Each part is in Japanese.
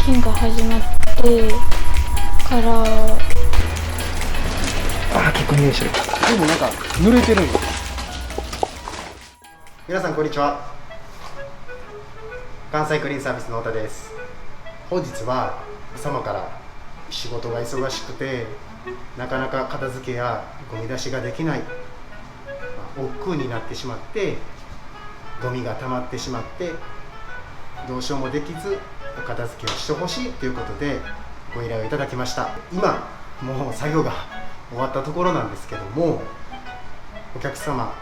勤が始まってから結構匂いしてる。でもなんか濡れてるんよ。皆さんこんにちは。関西クリーンサービスの太田です。本日は朝間から仕事が忙しくてなかなか片付けやゴミ出しができない、億劫になってしまってゴミが溜まってしまってどうしようもできずお片付けをしてほしいということでご依頼をいただきました。今もう作業が終わったところなんですけども、お客様、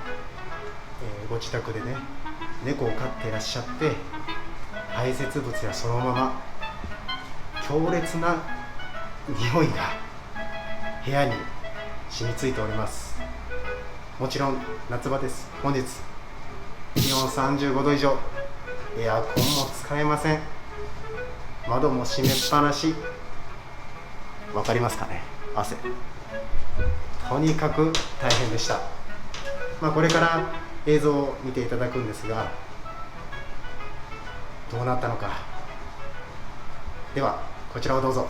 ご自宅でね猫を飼っていらっしゃって排泄物やそのまま強烈な匂いが部屋に染みついております。もちろん夏場です。本日気温35度以上、エアコンも使えません。窓も閉めっぱなし。わかりますかね、汗。とにかく大変でした。これから映像を見ていただくんですが、どうなったのか。ではこちらをどうぞ。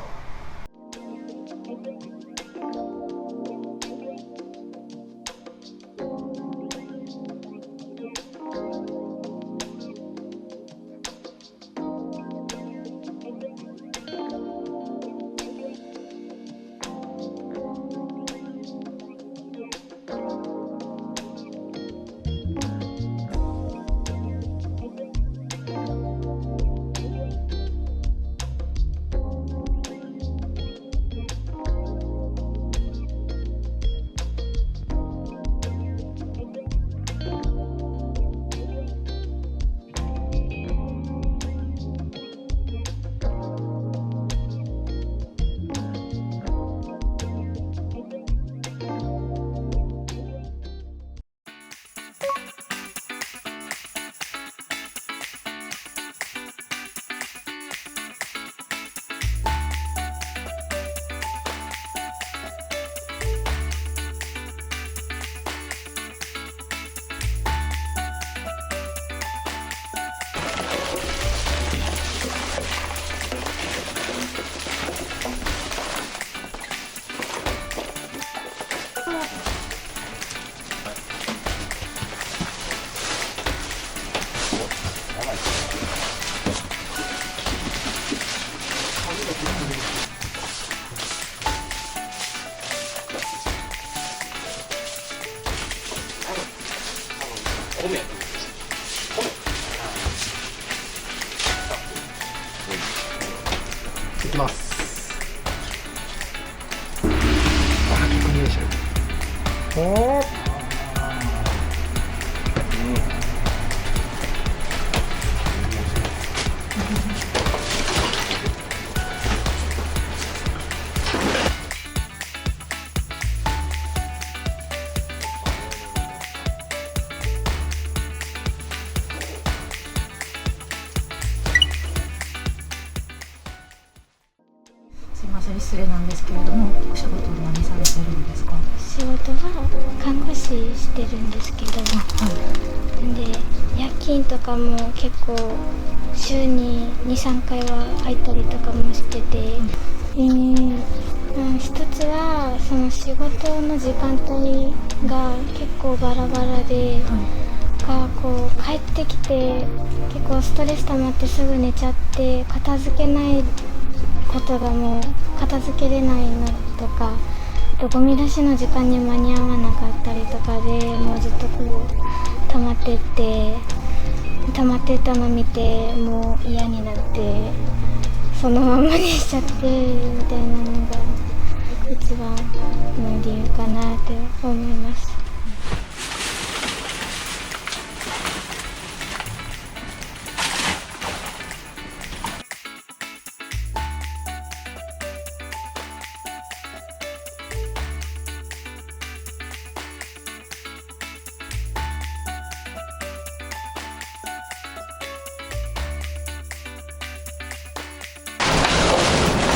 いきます。結構匂いしてる。すいません、失礼なんですけれども、お仕事は何されてるんですか？仕事は看護師してるんですけど、で夜勤とかも結構週に 2,3 回は入ったりとかもしてて、一つはその仕事の時間帯が結構バラバラで、こう帰ってきて結構ストレス溜まってすぐ寝ちゃって片付けないことがもう片付けれないのとか、あとゴミ出しの時間に間に合わなかったりとかでもうずっとこう溜まってったの見てもう嫌になってそのままにしちゃってみたいなのが一番の理由かなって思います。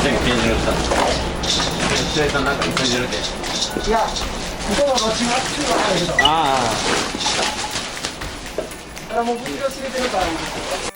全部検証した白井さんなんか急いでるって。いや、ここは間違ってはないけど。あもう分量知れてるから。